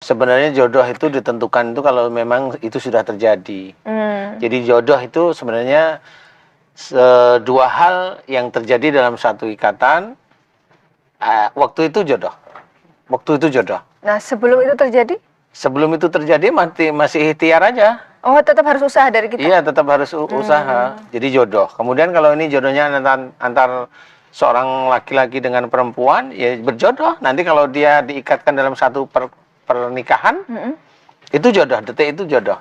Sebenarnya jodoh itu ditentukan itu kalau memang itu sudah terjadi. Jadi jodoh itu sebenarnya dua hal yang terjadi dalam satu ikatan. Waktu itu jodoh. Waktu itu jodoh. Nah, sebelum itu terjadi? Sebelum itu terjadi masih ikhtiar aja. Oh, tetap harus usaha dari kita? Iya, tetap harus usaha. Jadi jodoh. Kemudian kalau ini jodohnya antar seorang laki-laki dengan perempuan, ya berjodoh. Nanti kalau dia diikatkan dalam satu pernikahan, itu jodoh, detik itu jodoh.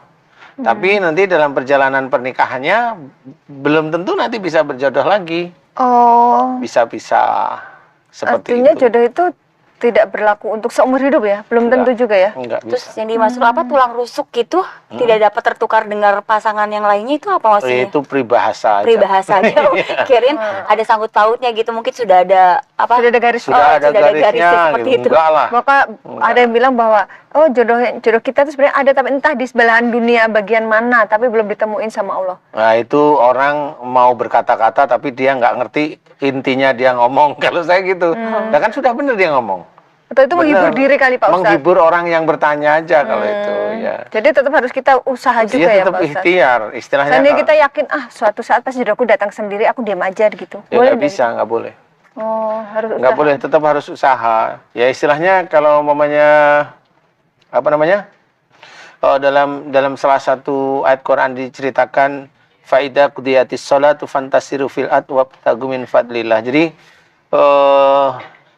Tapi nanti dalam perjalanan pernikahannya, belum tentu nanti bisa berjodoh lagi. Oh. Bisa-bisa seperti artinya itu. Jodoh itu tidak berlaku untuk seumur hidup ya? Belum tentu juga ya? Enggak Terus bisa. yang dimaksud apa tulang rusuk gitu tidak dapat tertukar dengan pasangan yang lainnya itu apa maksudnya? Itu peribahasa aja. Peribahasa aja. Kirain ada sangkut pautnya gitu, mungkin sudah ada apa? Sudah ada garis. Sudah ada garisnya, garisnya seperti gitu. itu. Enggak lah. Maka ada yang bilang bahwa jodoh kita itu sebenarnya ada tapi entah di sebelahan dunia bagian mana tapi belum ditemuin sama Allah. Nah itu orang mau berkata-kata tapi dia nggak ngerti intinya dia ngomong. Kalau saya gitu, nah kan sudah benar dia ngomong. Atau itu menghibur diri kali Pak Ustadz? Menghibur orang yang bertanya aja kalau itu ya. Jadi tetap harus kita usaha juga Dia ya tetap Pak Ustadz? ikhtiar istilahnya. Seandainya kita yakin suatu saat pasti jodohku datang sendiri, aku diam aja gitu. Ya Boleh nggak bisa, nggak boleh. Oh, harus Nggak usaha. boleh, tetap harus usaha. Ya istilahnya kalau umpamanya apa namanya? Dalam salah satu ayat Quran diceritakan faida qudiyatis sholatu fantasiru fil ard wabtagu min fadlillah. Jadi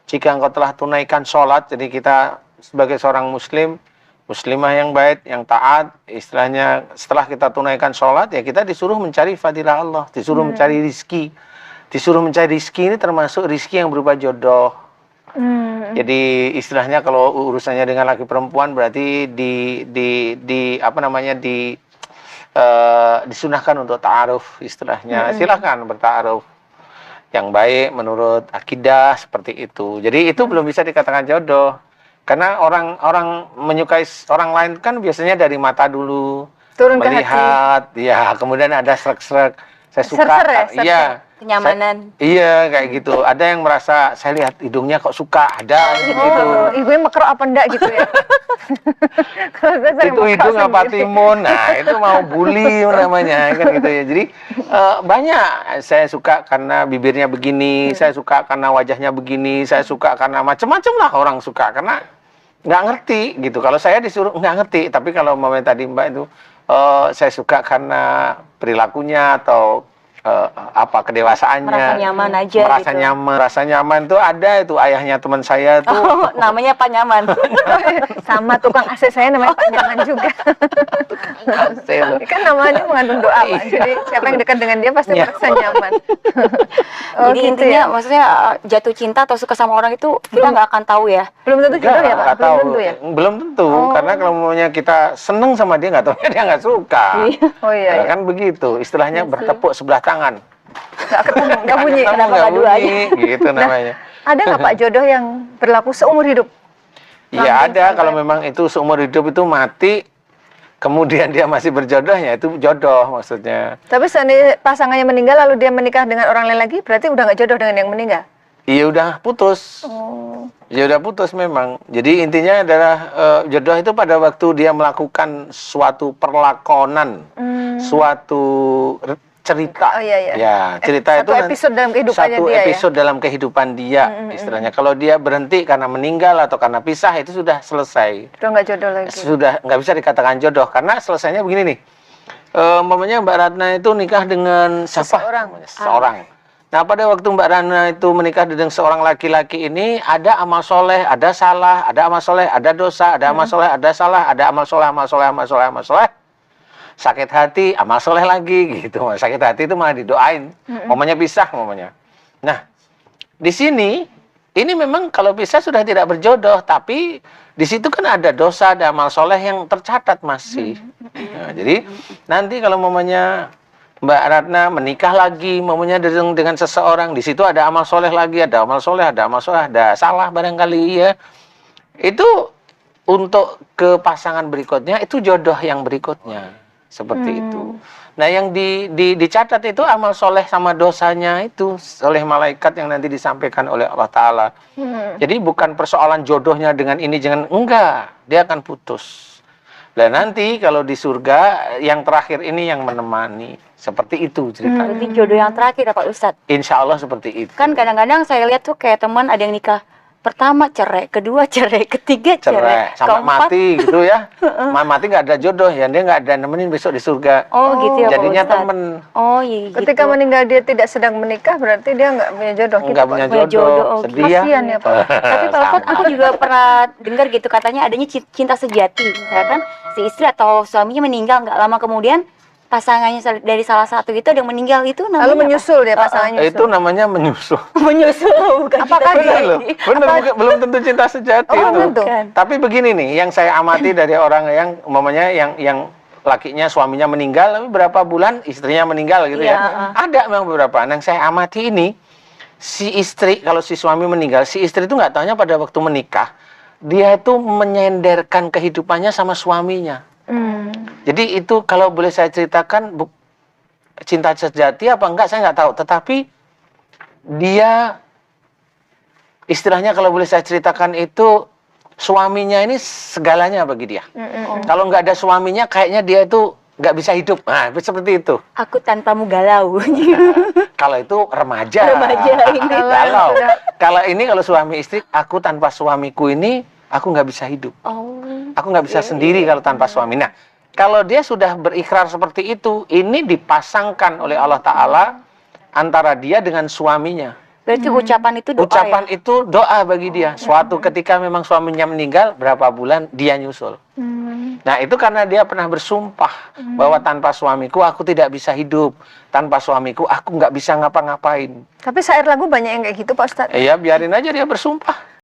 jika engkau telah tunaikan sholat, jadi kita sebagai seorang muslim, muslimah yang baik, yang taat, istilahnya setelah kita tunaikan sholat, ya kita disuruh mencari fadilah Allah, disuruh mencari rizki. Disuruh mencari rizki ini termasuk rizki yang berupa jodoh. Jadi istilahnya kalau urusannya dengan laki perempuan berarti disunahkan untuk ta'aruf istilahnya. Silakan berta'aruf yang baik menurut akidah seperti itu. Jadi itu belum bisa dikatakan jodoh. Karena orang menyukai orang lain kan biasanya dari mata dulu, Turun ke melihat, ya kemudian ada srek-srek. Saya suka, iya. Kenyamanan. Iya kayak gitu. Ada yang merasa saya lihat hidungnya kok suka, ada gitu. Ibunya meker apa enggak gitu ya? Kalau saya sering Itu meker hidung apa sendiri. timun, nah itu mau bully namanya kan gitu ya. Jadi banyak saya suka karena bibirnya begini, saya suka karena wajahnya begini, saya suka karena macam-macam lah orang suka karena nggak ngerti gitu. Kalau saya disuruh nggak ngerti, tapi kalau momen tadi Mbak itu saya suka karena perilakunya atau kedewasaannya, Merasa nyaman aja merasa gitu. nyaman, merasa nyaman tuh ada itu ayahnya teman saya tuh. Oh, namanya Pak Nyaman. Sama tukang AC saya namanya Pak Nyaman juga. Kan namanya mengandung doa Pak. Jadi siapa yang dekat dengan dia pasti merasa nyaman. Jadi gitu intinya ya? maksudnya jatuh cinta atau suka sama orang itu kita nggak akan tahu ya. Belum tentu jodoh ya Pak? Nggak Belum tahu. tentu ya? Belum tentu, karena kalau maunya kita seneng sama dia, nggak tahu dia nggak suka. Oh iya, Nah, iya. kan begitu, istilahnya bertepuk sebelah tangan. Nggak ketemu, nggak bunyi. Ketemu, kenapa nggak nggak dua bunyi, gitu namanya. Ada nggak Pak jodoh yang berlaku seumur hidup? Iya ada, kalau memang itu seumur hidup itu mati, kemudian dia masih berjodohnya, itu jodoh maksudnya. Tapi seandainya pasangannya meninggal lalu dia menikah dengan orang lain lagi, berarti udah nggak jodoh dengan yang meninggal? Iya udah putus. Ya udah putus memang. Jadi intinya adalah jodoh itu pada waktu dia melakukan suatu perlakonan, suatu cerita. Oh, iya, iya. Ya, cerita Satu itu episode dalam kehidupannya satu dia ya? episode dalam kehidupan dia, istilahnya. Kalau dia berhenti karena meninggal atau karena pisah itu sudah selesai. Udah nggak jodoh lagi. Sudah nggak bisa dikatakan jodoh karena selesainya begini nih. Umpamanya Mbak Ratna itu nikah dengan siapa? Seorang. Nah pada waktu Mbak Ratna itu menikah dengan seorang laki-laki ini ada amal soleh, ada salah, ada amal soleh, ada dosa, ada amal soleh, ada salah, ada amal soleh, amal soleh, amal soleh, amal soleh. Sakit hati, amal soleh lagi gitu. Sakit hati itu malah didoain. Momennya pisah, momennya. Nah, di sini ini memang kalau pisah sudah tidak berjodoh, tapi di situ kan ada dosa, ada amal soleh yang tercatat masih. Nah, jadi nanti kalau momennya Mbak Ratna menikah lagi, momennya dengan seseorang, di situ ada amal soleh lagi, ada amal soleh, ada amal soleh, ada salah barangkali ya. Itu untuk ke pasangan berikutnya itu jodoh yang berikutnya. seperti itu. Nah, yang dicatat itu amal soleh sama dosanya itu oleh malaikat yang nanti disampaikan oleh Allah Ta'ala. Jadi bukan persoalan jodohnya dengan ini, enggak, dia akan putus. Dan nanti kalau di surga yang terakhir ini yang menemani. Seperti itu ceritanya. Berarti jodoh yang terakhir ya Pak Ustadz. Insya Allah seperti itu. Kan kadang-kadang saya lihat tuh kayak teman ada yang nikah pertama cerai, kedua cerai, ketiga cerai, sampai keempat mati gitu ya. Mati nggak ada jodoh ya, dia nggak ada nemenin besok di surga. Oh gitu ya Pak Jadinya Ustadz. temen. Oh iya gitu. Ketika meninggal dia tidak sedang menikah, berarti dia nggak punya jodoh. Nggak Pak. punya Punya jodoh, jodoh, oh, sedih ya. Kasihan ya Pak. Tapi Pak Ustadz, aku juga pernah dengar gitu katanya adanya cinta sejati. Misalkan si istri atau suaminya meninggal nggak lama kemudian pasangannya dari salah satu itu ada yang meninggal itu namanya Lalu apa? menyusul dia pasangannya Itu namanya menyusul. Menyusul bukan Apakah cinta dia- sejati. Loh, bener, belum tentu cinta sejati Oh, itu. belum tentu. Bukan. Tapi begini nih, yang saya amati dari orang yang umpamanya yang lakinya suaminya meninggal, tapi berapa bulan istrinya meninggal gitu Iya, ya. Ada memang beberapa. Yang saya amati ini, si istri kalau si suami meninggal, si istri itu nggak taunya pada waktu menikah, dia itu menyenderkan kehidupannya sama suaminya. Jadi itu kalau boleh saya ceritakan cinta sejati apa enggak saya nggak tahu. Tetapi dia istilahnya kalau boleh saya ceritakan itu suaminya ini segalanya bagi dia. Kalau nggak ada suaminya kayaknya dia itu nggak bisa hidup. Nah seperti itu. Aku tanpamu galau. Kalau itu remaja. Remaja ini. Galau. Kalau ini kalau suami istri, aku tanpa suamiku ini aku nggak bisa hidup. Oh. Aku nggak bisa sendiri kalau tanpa suami. Nah, kalau dia sudah berikrar seperti itu, ini dipasangkan oleh Allah Ta'ala antara dia dengan suaminya. Berarti ucapan itu doa Ucapan ya? itu doa bagi dia. Suatu ketika memang suaminya meninggal, berapa bulan dia nyusul. Nah, itu karena dia pernah bersumpah bahwa tanpa suamiku aku tidak bisa hidup. Tanpa suamiku aku nggak bisa ngapa-ngapain. Tapi syair lagu banyak yang kayak gitu Pak Ustadz. Ya, biarin aja dia bersumpah.